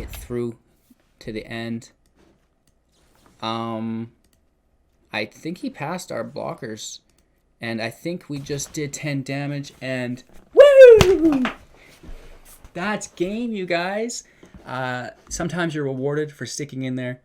get through to the end. I think he passed our blockers, and I think we just did 10 damage, and woo! That's game, you guys. Sometimes you're rewarded for sticking in there.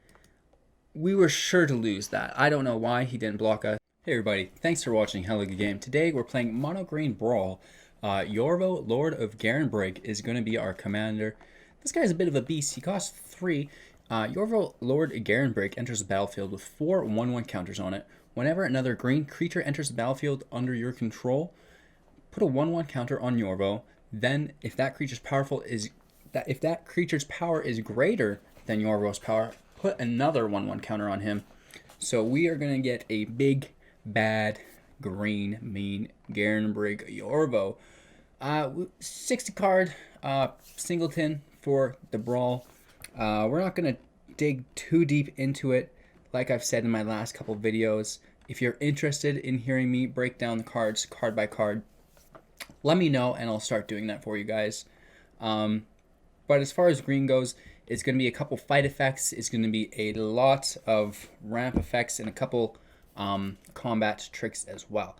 We were sure to lose that. I don't know why he didn't block us. Hey everybody, thanks for watching Hella Good Game. Today we're playing Mono Green Brawl. Orzhov, Lord of Garenbrig, is going to be our commander. This guy's a bit of a beast. He costs 3. Orzhov, Lord of Garenbrig, enters the battlefield with 4 1/1 counters on it. Whenever another green creature enters the battlefield under your control, put a 1/1 counter on Orzhov. Then, if that creature's power is greater than Orzhov's power, put another 1/1 counter on him. So we are gonna get a big, bad, green, mean Garenbrig Orzhov. 60 card singleton for the Brawl. We're not gonna dig too deep into it. Like I've said in my last couple videos, if you're interested in hearing me break down the cards card by card, let me know and I'll start doing that for you guys. But as far as green goes, it's going to be a couple fight effects. It's going to be a lot of ramp effects and a couple combat tricks as well.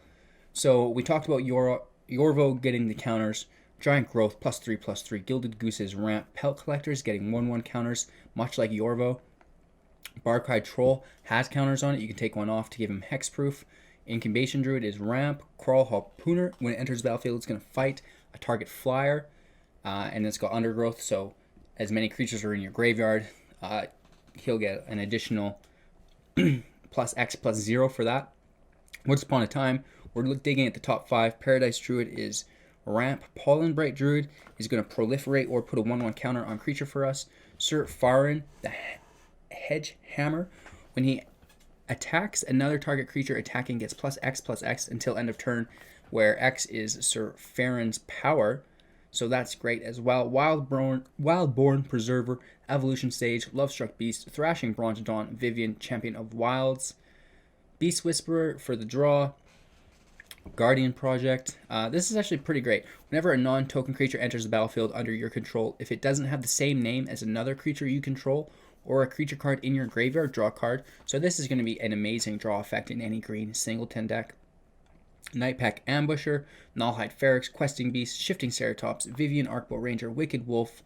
So we talked about Orzhov getting the counters. Giant Growth +3/+3. Gilded Goose's ramp. Pelt Collectors getting 1/1 counters, much like Orzhov. Barkhide Troll has counters on it. You can take one off to give him hexproof. Incubation Druid is ramp. Crawl Harpooner. When it enters the battlefield, it's going to fight a target flyer. And it's got Undergrowth, so as many creatures are in your graveyard, he'll get an additional +X+0 for that. Once upon a time, we're digging at the top 5. Paradise Druid is ramp. Pollen Bright Druid is going to proliferate or put a 1/1 counter on creature for us. Sir Farin, the Hedge Hammer, when he attacks another target creature attacking, gets +X+X until end of turn, where X is Sir Farin's power. So that's great as well. Wildborn Preserver, Evolution Sage, Lovestruck Beast, Thrashing Brontodon, Vivian, Champion of Wilds, Beast Whisperer for the draw, Guardian Project. This is actually pretty great. Whenever a non-token creature enters the battlefield under your control, if it doesn't have the same name as another creature you control, or a creature card in your graveyard, draw a card. So this is going to be an amazing draw effect in any green singleton deck. Nightpack Ambusher, Nullhide Feryx, Questing Beast, Shifting Ceratops, Vivian Arcbow Ranger, Wicked Wolf,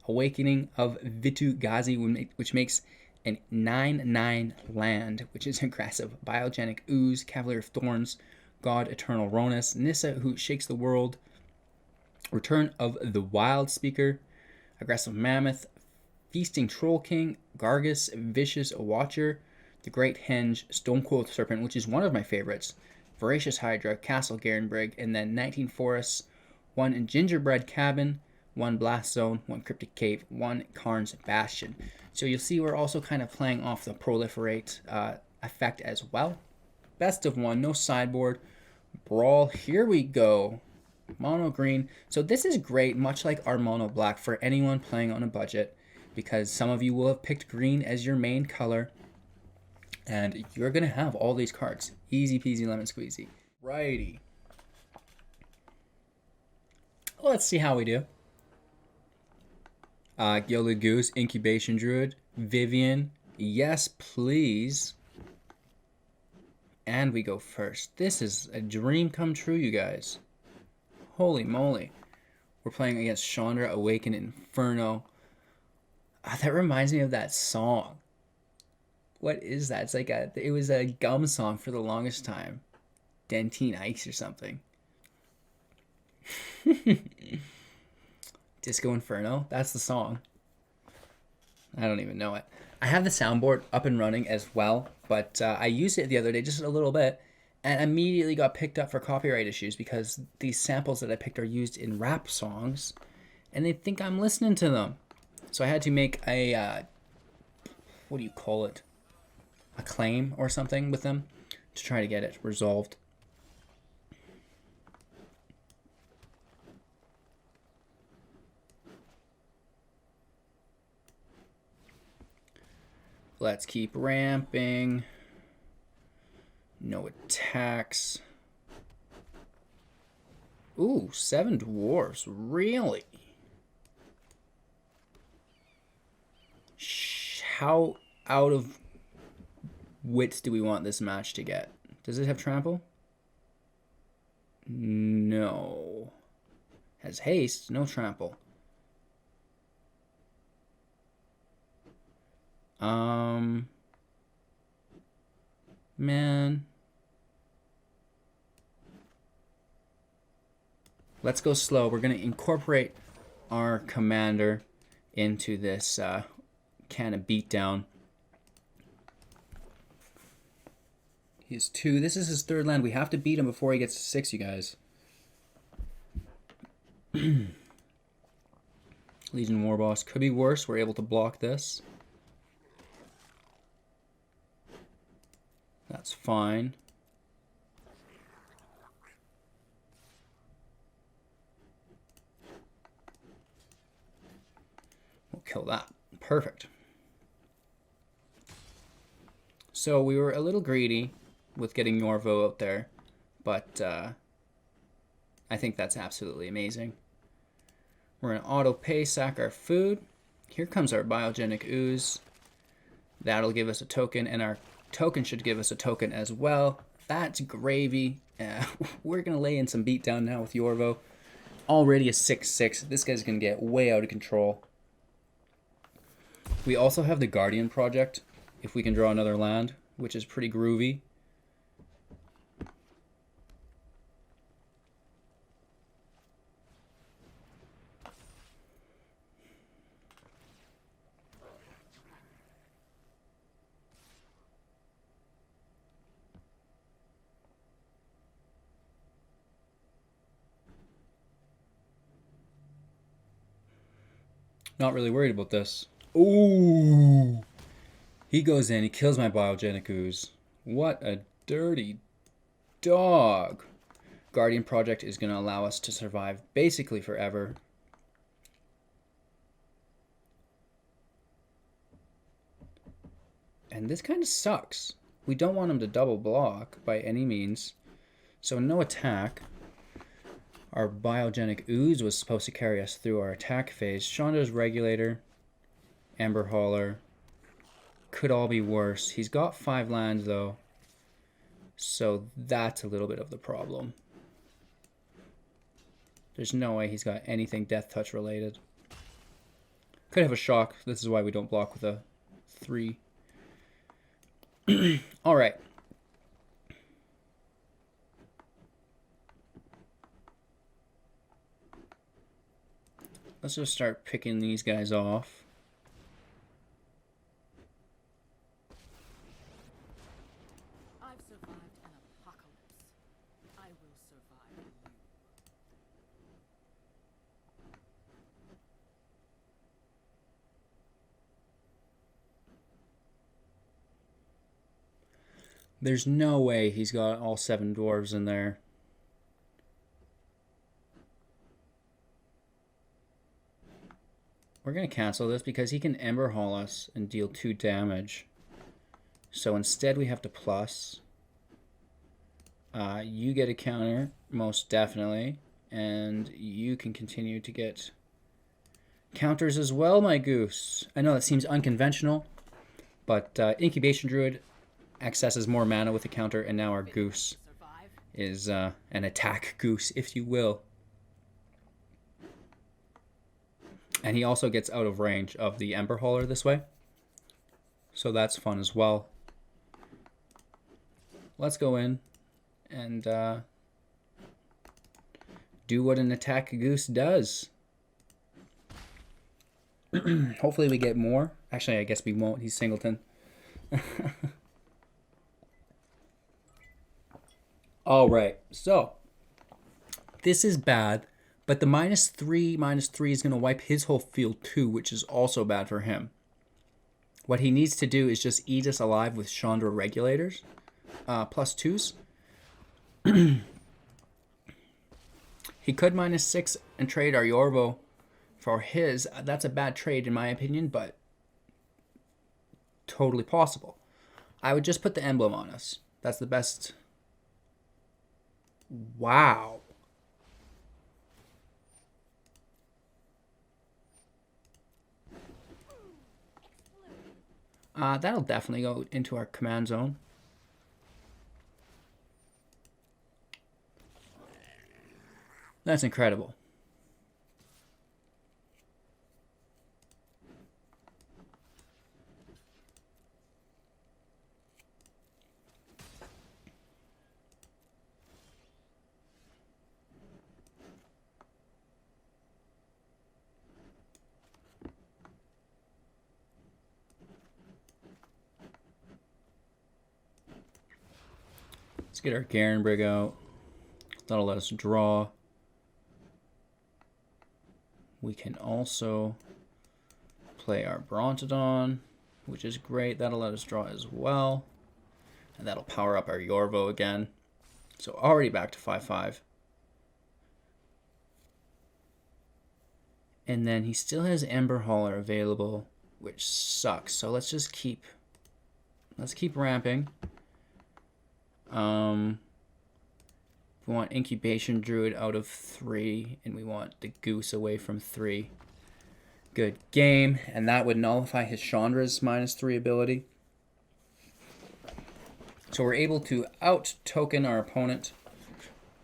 Awakening of Vitu-Ghazi, which makes a 9/9 land, which is aggressive. Biogenic Ooze, Cavalier of Thorns, God Eternal Ronus, Nissa, who shakes the world, Return of the Wild Speaker, Aggressive Mammoth, Feasting Troll King, Gargus, Vicious Watcher, the Great Henge, Stone Cold Serpent, which is one of my favorites, Voracious Hydra, Castle Garenbrig, and then 19 Forests, 1 Gingerbread Cabin, 1 Blast Zone, 1 Cryptic Cave, 1 Karn's Bastion. So you'll see we're also kind of playing off the Proliferate effect as well. Best of 1, no sideboard. Brawl, here we go. Mono green. So this is great, much like our mono black, for anyone playing on a budget, because some of you will have picked green as your main color. And you're going to have all these cards. Easy peasy lemon squeezy. Righty. Let's see how we do. Gilded Goose, Incubation Druid, Vivian. Yes, please. And we go first. This is a dream come true, you guys. Holy moly. We're playing against Chandra, Awakened Inferno. That reminds me of that song. What is that? It's like it was a Gum song for the longest time. Dentine Ice or something. Disco Inferno? That's the song. I don't even know it. I have the soundboard up and running as well, but I used it the other day just a little bit and immediately got picked up for copyright issues because these samples that I picked are used in rap songs and they think I'm listening to them. So I had to make a, what do you call it? A claim or something with them to try to get it resolved. Let's keep ramping. No attacks. Ooh, 7 dwarves. Really? how out of wits do we want this match to get? Does it have trample? No. Has haste, no trample. Man. Let's go slow. We're going to incorporate our commander into this can of beatdown. He has 2. This is his 3rd land. We have to beat him before he gets to 6, you guys. Legion Warboss could be worse. We're able to block this. That's fine. We'll kill that. Perfect. So we were a little greedy with getting Yorvo out there, but I think that's absolutely amazing. We're going to auto-pay, sack our food. Here comes our Biogenic Ooze. That'll give us a token, and our token should give us a token as well. That's gravy. We're going to lay in some beatdown now with Yorvo. Already a 6-6. This guy's going to get way out of control. We also have the Guardian Project, if we can draw another land, which is pretty groovy. Not really worried about this. Ooh! He goes in, he kills my Biogenic Ooze. What a dirty dog. Guardian Project is going to allow us to survive basically forever. And this kind of sucks. We don't want him to double block by any means. So no attack. Our Biogenic Ooze was supposed to carry us through our attack phase. Chandra's Regulator, Ember Hauler, could all be worse. He's got 5 lands though, so that's a little bit of the problem. There's no way he's got anything Death Touch related. Could have a shock. This is why we don't block with a 3. All right. Let's just start picking these guys off. I've survived an apocalypse. I will survive you. There's no way he's got all 7 dwarves in there. We're going to cancel this because he can Ember Haul us and deal 2 damage. So instead we have to plus. You get a counter, most definitely. And you can continue to get counters as well, my goose. I know that seems unconventional, but Incubation Druid accesses more mana with the counter, and now our goose is an attack goose, if you will. And he also gets out of range of the Ember Hauler this way. So that's fun as well. Let's go in and do what an attack goose does. Hopefully we get more. Actually, I guess we won't. He's singleton. All right. So this is bad. But the -3 is going to wipe his whole field too, which is also bad for him. What he needs to do is just eat us alive with Chandra Regulators, +2s. He could -6 and trade our Yorvo for his. That's a bad trade in my opinion, but totally possible. I would just put the emblem on us. That's the best. Wow. That'll definitely go into our command zone. That's incredible. Let's get our Garen Brig out. That'll let us draw. We can also play our Brontodon, which is great. That'll let us draw as well. And that'll power up our Yorvo again. So already back to 5/5. And then he still has Ember Hauler available, which sucks. So let's keep ramping. We want Incubation Druid out of 3, and we want the Goose away from 3. Good game, and that would nullify his Chandra's -3 ability. So we're able to out-token our opponent.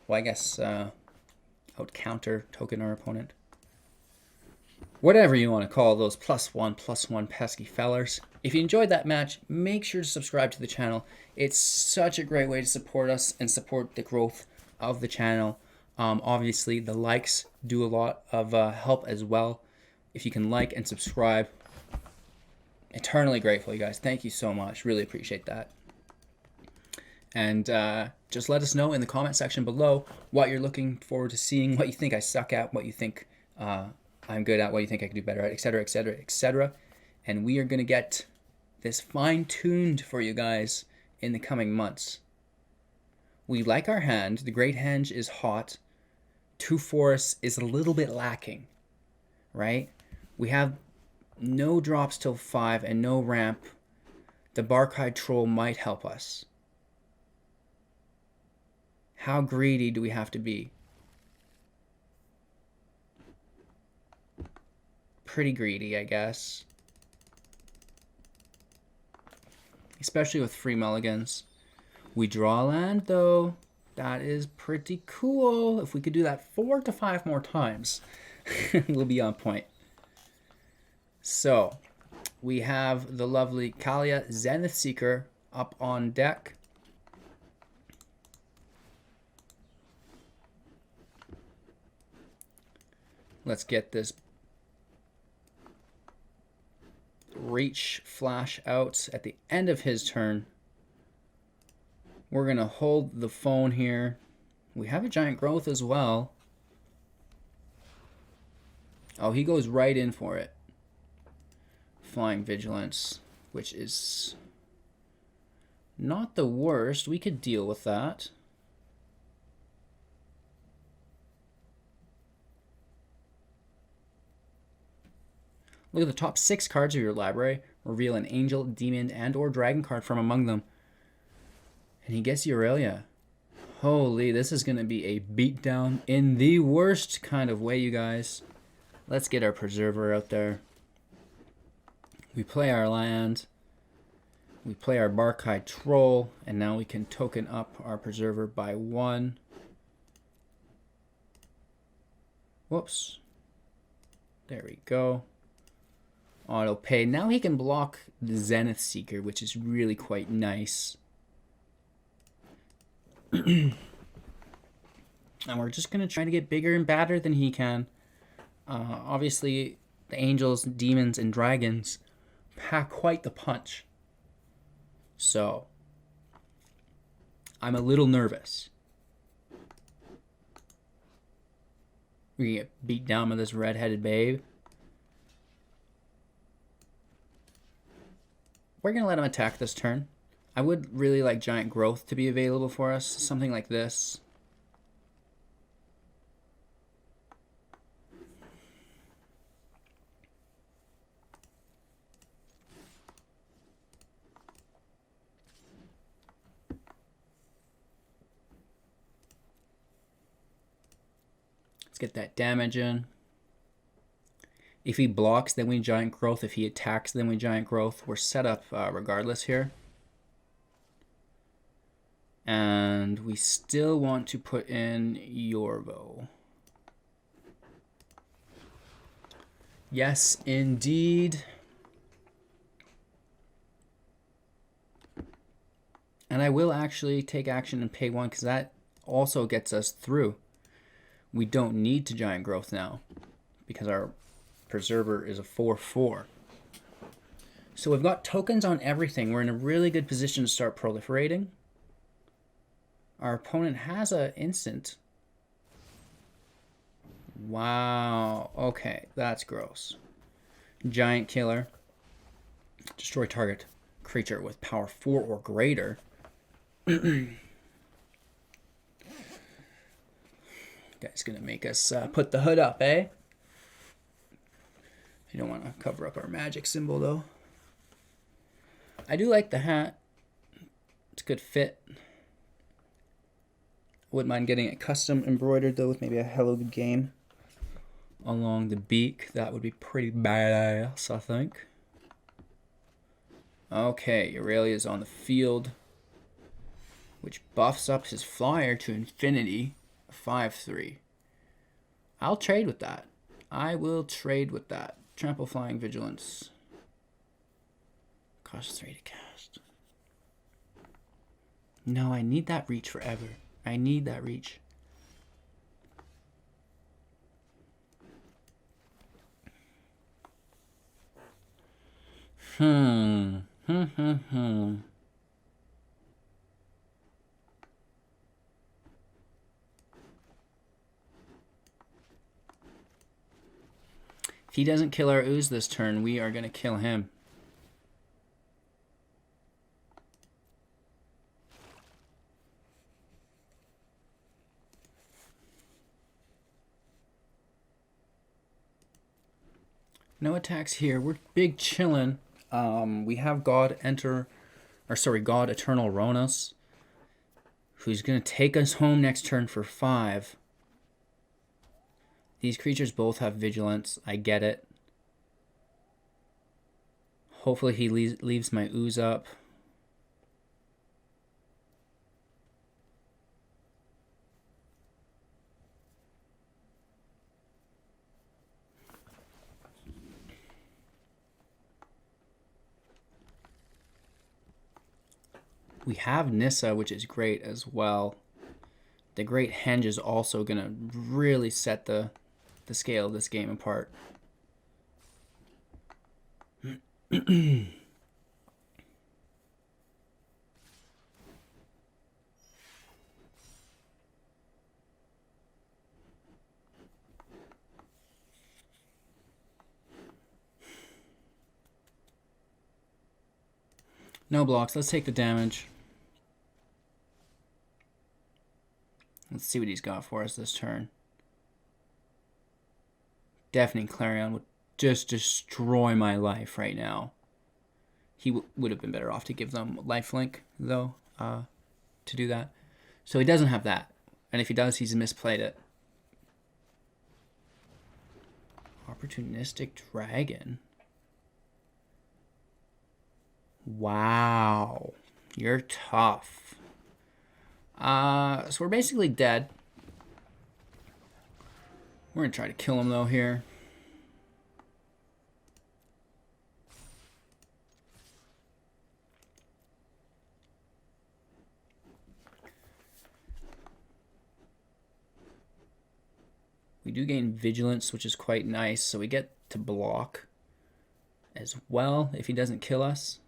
Well, I guess out-counter token our opponent. Whatever you want to call those +1/+1 pesky fellers. If you enjoyed that match, make sure to subscribe to the channel. It's such a great way to support us and support the growth of the channel. Obviously, the likes do a lot of help as well. If you can like and subscribe, eternally grateful, you guys. Thank you so much. Really appreciate that. And just let us know in the comment section below what you're looking forward to seeing, what you think I suck at, what you think I'm good at, what you think I can do better at, etc., etc., etc. And we are going to get this fine-tuned for you guys in the coming months. We like our hand. The Great Henge is hot. 2 Forests is a little bit lacking, right? We have no drops till 5 and no ramp. The Barkhide Troll might help us. How greedy do we have to be? Pretty greedy, I guess. Especially with free mulligans. We draw land, though. That is pretty cool. If we could do that 4 to 5 more times, we'll be on point. So, we have the lovely Kalia Zenith Seeker up on deck. Let's get this Reach Flash out at the end of his turn. We're going to hold the phone here. We have a Giant Growth as well. Oh, he goes right in for it. Flying Vigilance, which is not the worst. We could deal with that. Look at the top 6 cards of your library. Reveal an Angel, Demon, and or Dragon card from among them. And he gets Aurelia. Holy, this is going to be a beatdown in the worst kind of way, you guys. Let's get our Preserver out there. We play our land. We play our Barkhide Troll. And now we can token up our Preserver by 1. Whoops. There we go. Auto pay. Now he can block the Zenith Seeker, which is really quite nice. And we're just going to try to get bigger and badder than he can. Obviously, the Angels, Demons, and Dragons pack quite the punch. So, I'm a little nervous. We get beat down with this red-headed babe. We're going to let him attack this turn. I would really like Giant Growth to be available for us. Something like this. Let's get that damage in. If he blocks, then we giant growth. If he attacks, then we giant growth. We're set up regardless here. And we still want to put in Yorvo. Yes, indeed. And I will actually take action and pay 1 because that also gets us through. We don't need to giant growth now because our preserver is a 4/4. So we've got tokens on everything. We're in a really good position to start proliferating. Our opponent has an instant. Wow. Okay, that's gross. Giant killer. Destroy target creature with power 4 or greater. Guy's gonna make us put the hood up, eh? You don't want to cover up our magic symbol, though. I do like the hat. It's a good fit. Wouldn't mind getting it custom embroidered, though, with maybe a Hello Good Game along the beak. That would be pretty badass, I think. Okay, Aurelia's on the field, which buffs up his flyer to infinity, 5/3. I'll trade with that. I will trade with that. Trample, Flying, Vigilance. Costs 3 to cast. No, I need that reach forever. I need that reach. If he doesn't kill our ooze this turn, we are going to kill him. No attacks here. We're big chillin'. We have God Eternal Ronos, who's going to take us home next turn for 5. These creatures both have vigilance. I get it. Hopefully he leaves my ooze up. We have Nissa, which is great as well. The Great Henge is also going to really set the scale of this game apart. No blocks. Let's take the damage. Let's see what he's got for us this turn. Deafening Clarion would just destroy my life right now. He would have been better off to give them lifelink, though, to do that. So he doesn't have that. And if he does, he's misplayed it. Opportunistic Dragon. Wow. You're tough. So we're basically dead. We're going to try to kill him, though, here. We do gain vigilance, which is quite nice, so we get to block as well if he doesn't kill us.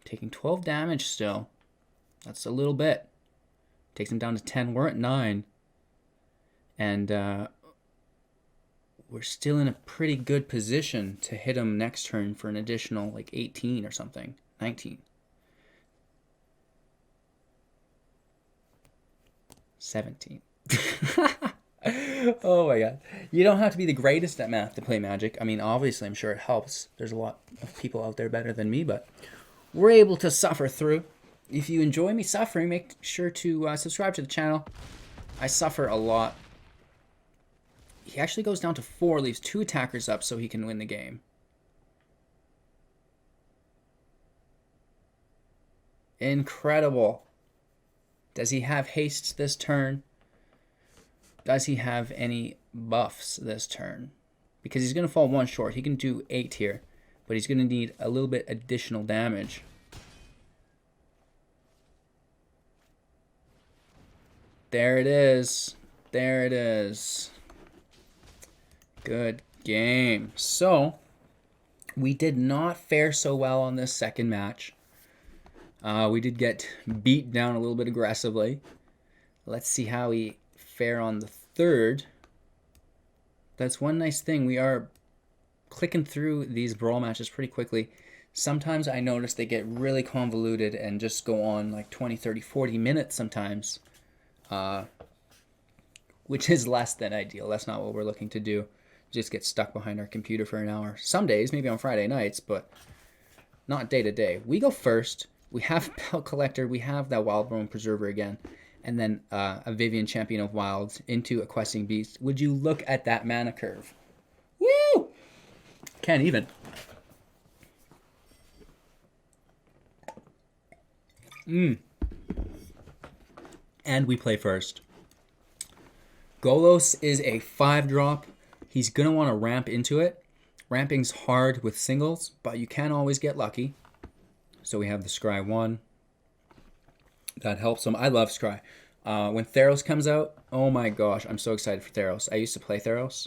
Taking 12 damage still. That's a little bit. Takes him down to 10. We're at 9. And we're still in a pretty good position to hit him next turn for an additional, like, 18 or something. 19. 17. Oh my god. You don't have to be the greatest at math to play Magic. I mean, obviously, I'm sure it helps. There's a lot of people out there better than me, but we're able to suffer through. If you enjoy me suffering, make sure to subscribe to the channel. I suffer a lot. He actually goes down to 4, leaves 2 attackers up so he can win the game. Incredible. Does he have haste this turn? Does he have any buffs this turn? Because he's going to fall 1 short. He can do 8 here, but he's going to need a little bit additional damage. There it is. There it is. Good game. So, we did not fare so well on this second match. We did get beat down a little bit aggressively. Let's see how we fare on the third. That's one nice thing. We are clicking through these Brawl matches pretty quickly. Sometimes I notice they get really convoluted and just go on like 20, 30, 40 minutes sometimes. Which is less than ideal. That's not what we're looking to do. Just get stuck behind our computer for an hour. Some days, maybe on Friday nights, but not day to day. We go first. We have Pelt Collector. We have that Wildborn Preserver again. And then a Vivian Champion of Wilds into a Questing Beast. Would you look at that mana curve? Woo! Can't even. And we play first. Golos is a 5-drop. He's going to want to ramp into it. Ramping's hard with singles, but you can always get lucky. So we have the Scry 1. That helps him. I love Scry. When Theros comes out, oh my gosh, I'm so excited for Theros. I used to play Theros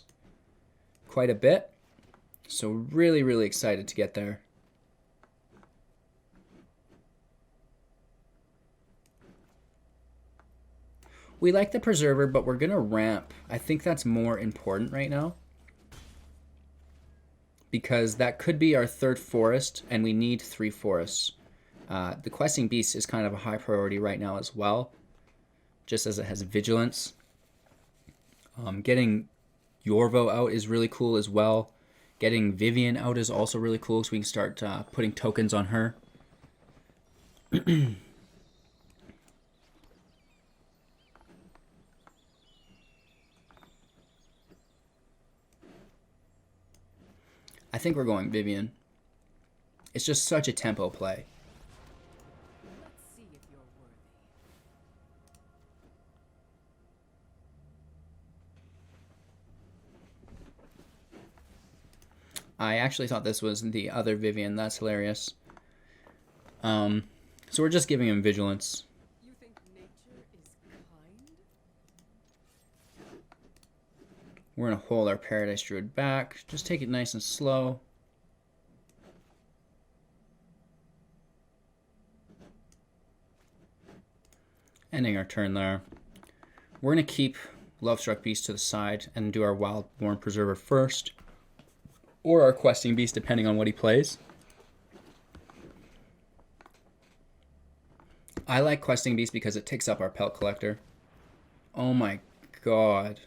quite a bit. So really, really excited to get there. We like the Preserver, but we're going to ramp. I think that's more important right now. Because that could be our 3rd forest, and we need 3 forests. The Questing Beast is kind of a high priority right now as well, just as it has Vigilance. Getting Yorvo out is really cool as well. Getting Vivian out is also really cool, so we can start putting tokens on her. I think we're going Vivian. It's just such a tempo play. Let's see if you're worthy. I actually thought this was the other Vivian. That's hilarious. So we're just giving him Vigilance. You think nature is kind? We're going to hold our Paradise Druid back. Just take it nice and slow. Ending our turn there. We're going to keep Lovestruck Beast to the side and do our Wildborn Preserver first. Or our Questing Beast, depending on what he plays. I like Questing Beast because it takes up our Pelt Collector. Oh my god.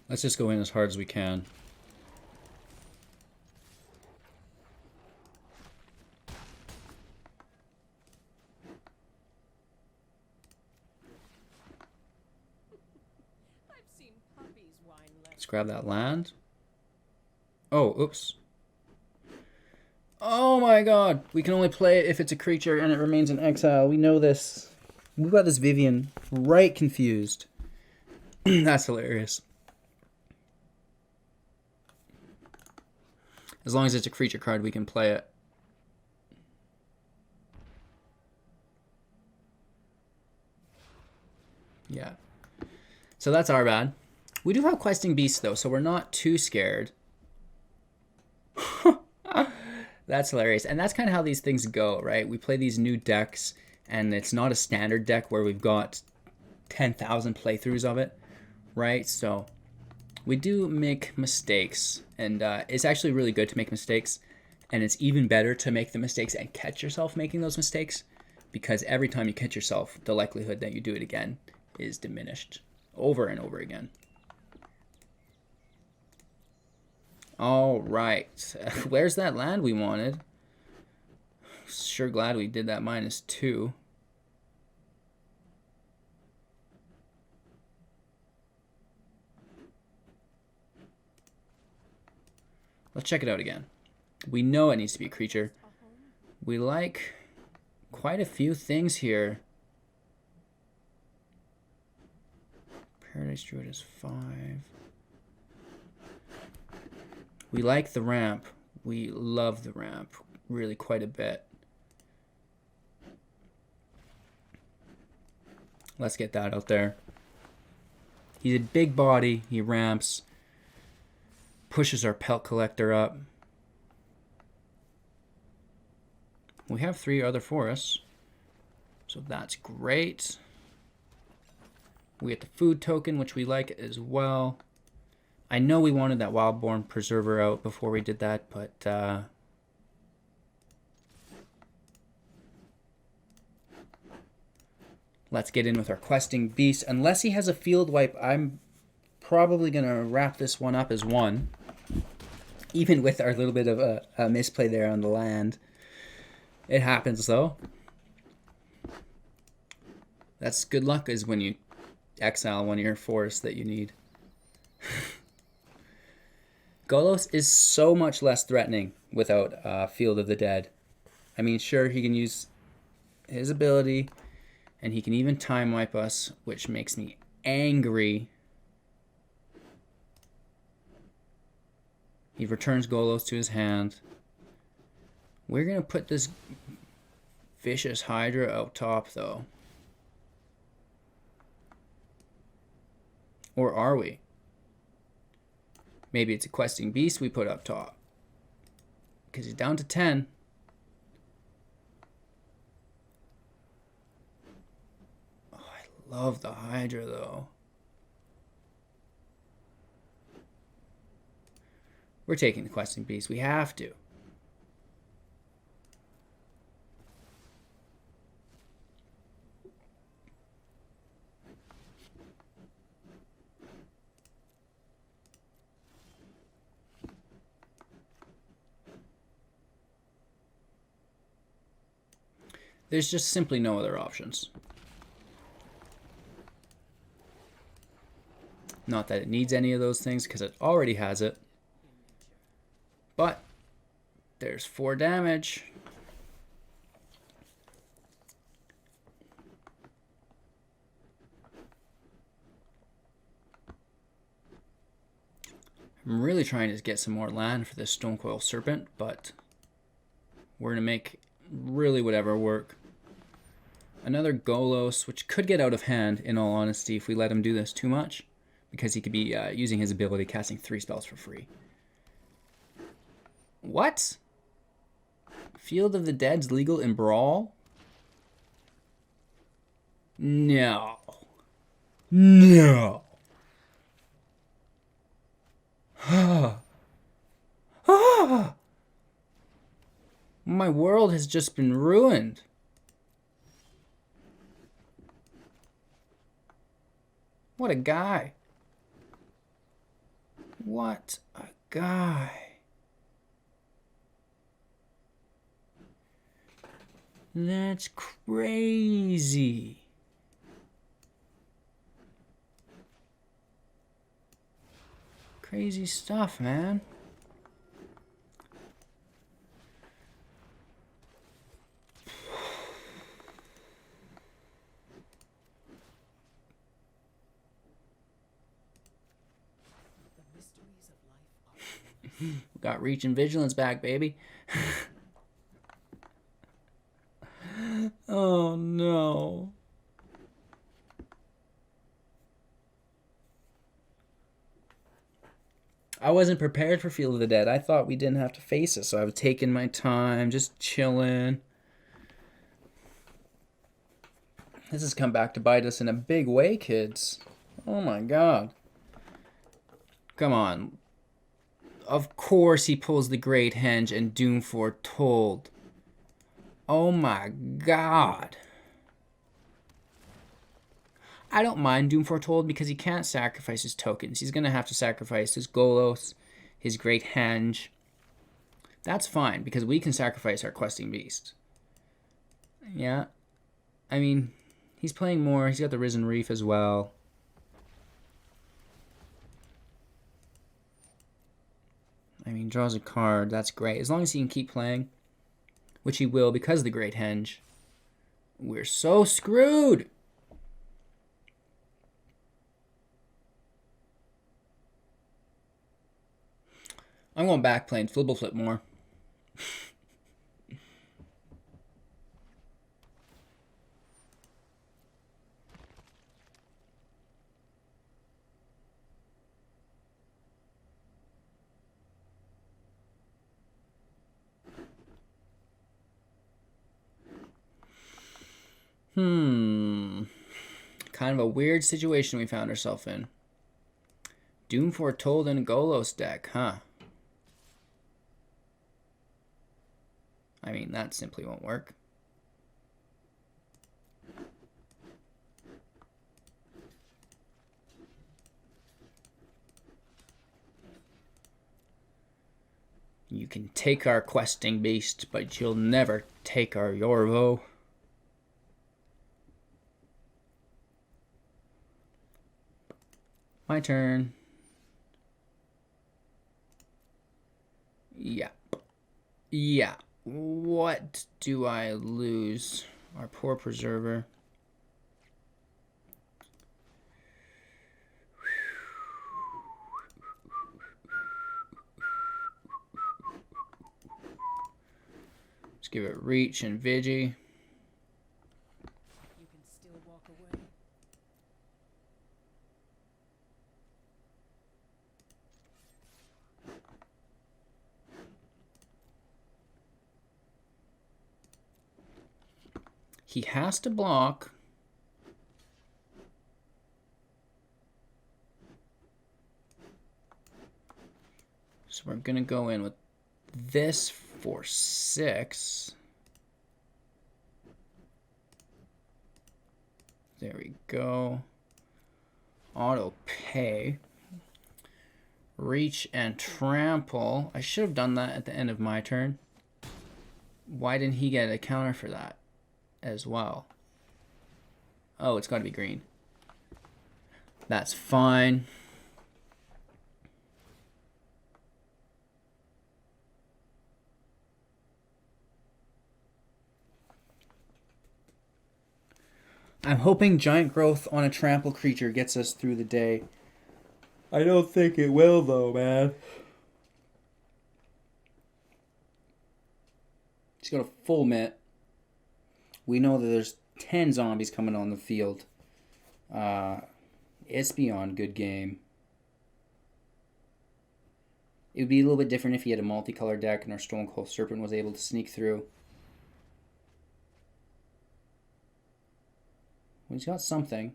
Let's just go in as hard as we can. I've seen puppies whine less. Let's grab that land. Oh, oops. Oh my god. We can only play it if it's a creature and it remains in exile. We know this. We got this Vivian right confused. That's hilarious. As long as it's a creature card, we can play it. Yeah. So that's our bad. We do have Questing Beasts, though, so we're not too scared. That's hilarious. And that's kind of how these things go, right? We play these new decks, and it's not a standard deck where we've got 10,000 playthroughs of it, right? So we do make mistakes, and it's actually really good to make mistakes. And it's even better to make the mistakes and catch yourself making those mistakes, because every time you catch yourself, the likelihood that you do it again is diminished over and over again. All right. Where's that land we wanted? Sure glad we did that -2. Let's check it out again. We know it needs to be a creature. We like quite a few things here. Paradise Druid is 5. We like the ramp. We love the ramp really quite a bit. Let's get that out there. He's a big body. He ramps. Pushes our pelt collector up. We have 3 other forests, so that's great. We get the food token, which we like as well. I know we wanted that Wildborn Preserver out before we did that, but let's get in with our questing beast. Unless he has a field wipe, I'm probably going to wrap this one up as 1. Even with our little bit of a misplay there on the land. It happens, though. That's good luck, is when you exile one of your forests that you need. Golos is so much less threatening without Field of the Dead. I mean, sure, he can use his ability, and he can even time wipe us, which makes me angry. He returns Golos to his hand. We're going to put this vicious Hydra out top, though. Or are we? Maybe it's a questing beast we put up top. Because he's down to 10. Oh, I love the Hydra, though. We're taking the questing beast. We have to. There's just simply no other options. Not that it needs any of those things, because it already has it. But there's 4 damage. I'm really trying to get some more land for this Stonecoil Serpent, but we're going to make really whatever work. Another Golos, which could get out of hand, in all honesty, if we let him do this too much, because he could be using his ability, casting 3 spells for free. What? Field of the Dead's legal in Brawl? No. No. My world has just been ruined. What a guy. What a guy. That's crazy. Crazy stuff, man. We got reach and vigilance back, baby. Oh no. I wasn't prepared for Field of the Dead. I thought we didn't have to face it, so I was taking my time, just chilling. This has come back to bite us in a big way, kids. Oh my god. Come on. Of course he pulls the Great Henge and Doom Foretold. Oh my god. I don't mind Doom Foretold because he can't sacrifice his tokens. He's going to have to sacrifice his Golos, his Great Henge. That's fine because we can sacrifice our Questing Beast. Yeah. I mean, he's playing more. He's got the Risen Reef as well. I mean, draws a card. That's great. As long as he can keep playing, which he will because of the Great Henge. We're so screwed. I'm going back playing Flibble Flip more. Kind of a weird situation we found ourselves in. Doom Foretold in a Golos deck, huh? I mean, that simply won't work. You can take our Questing Beast, but you'll never take our Yorvo. My turn. Yeah. Yeah. What do I lose? Our poor Preserver. Let's give it Reach and Vigi. You can still walk away. He has to block. So we're going to go in with this for 6. There we go. Auto pay. Reach and trample. I should have done that at the end of my turn. Why didn't he get a counter for that as well? Oh, it's got to be green. That's fine. I'm hoping Giant Growth on a trample creature gets us through the day. I don't think it will, though, man. He's got a full mitt. We know that there's 10 zombies coming on the field. It's beyond good game. It would be a little bit different if he had a multicolor deck and our Stone Cold Serpent was able to sneak through. Well, he's got something.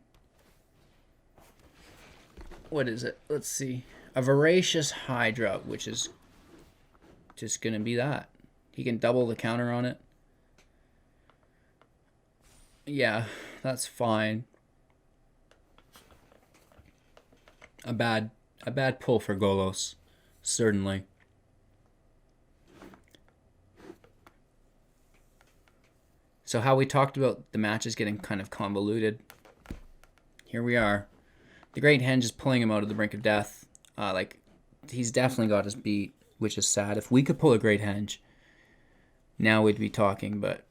What is it? Let's see. A Voracious Hydra, which is just going to be that. He can double the counter on it. Yeah, that's fine. A bad pull for Golos, certainly. So how we talked about the matches getting kind of convoluted. Here we are. The Great Henge is pulling him out of the brink of death. He's definitely got us beat, which is sad. If we could pull a Great Henge, now we'd be talking, but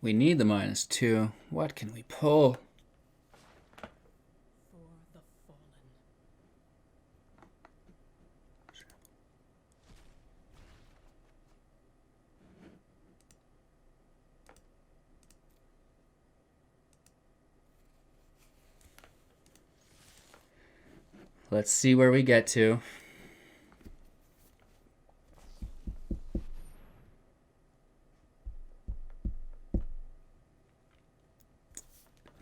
We need the -2. What can we pull? For the fallen. Let's see where we get to.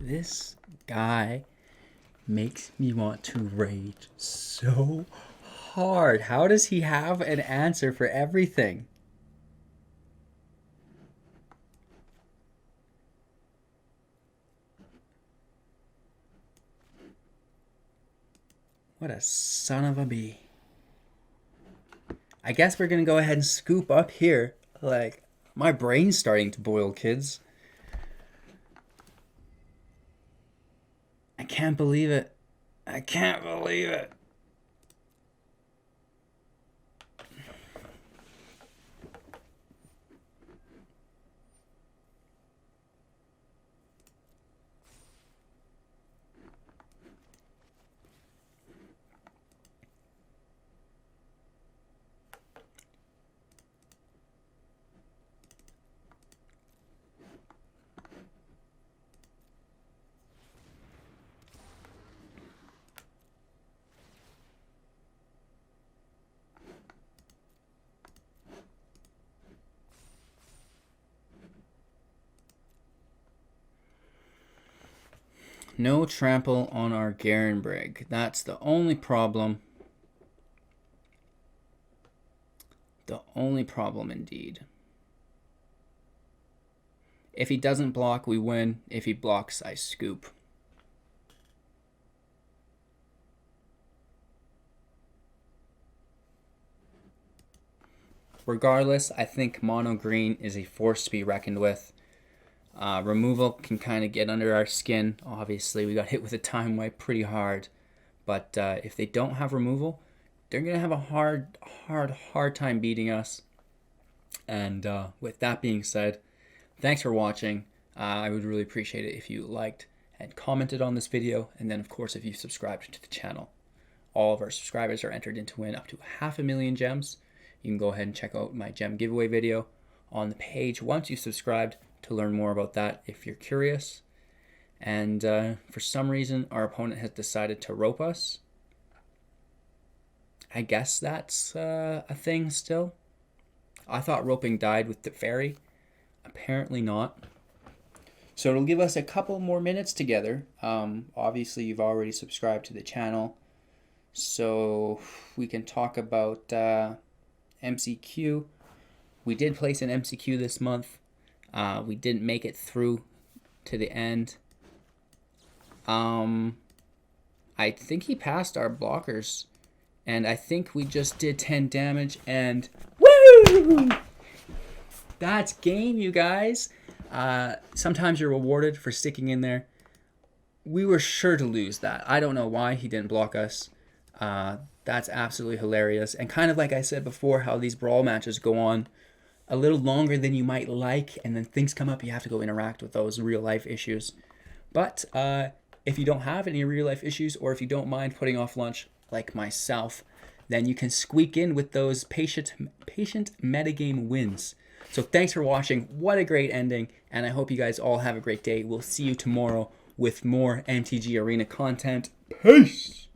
This guy makes me want to rage so hard. How does he have an answer for everything? What a son of a bee. I guess we're going to go ahead and scoop up here. Like, my brain's starting to boil, kids. I can't believe it. I can't believe it. No trample on our Garenbrig. That's the only problem. The only problem indeed. If he doesn't block, we win. If he blocks, I scoop. Regardless, I think mono green is a force to be reckoned with. Removal can kind of get under our skin. Obviously, we got hit with a time wipe pretty hard. But if they don't have removal, they're going to have a hard time beating us. And with that being said, thanks for watching. I would really appreciate it if you liked and commented on this video. And then, of course, if you subscribed to the channel. All of our subscribers are entered in to win up to 500,000 gems. You can go ahead and check out my gem giveaway video on the page once you subscribed to learn more about that if you're curious. And for some reason, our opponent has decided to rope us. I guess that's a thing still. I thought roping died with the fairy. Apparently not. So it'll give us a couple more minutes together. Obviously, you've already subscribed to the channel. So we can talk about MCQ. We did place an MCQ this month. We didn't make it through to the end. I think he passed our blockers. And I think we just did 10 damage and woo! That's game, you guys. Sometimes you're rewarded for sticking in there. We were sure to lose that. I don't know why he didn't block us. That's absolutely hilarious. And kind of like I said before, how these Brawl matches go on a little longer than you might like, and then things come up, you have to go interact with those real life issues. But if you don't have any real life issues, or if you don't mind putting off lunch like myself, then you can squeak in with those patient metagame wins. So thanks for watching. What a great ending, and I hope you guys all have a great day. We'll see you tomorrow with more MTG Arena content. Peace!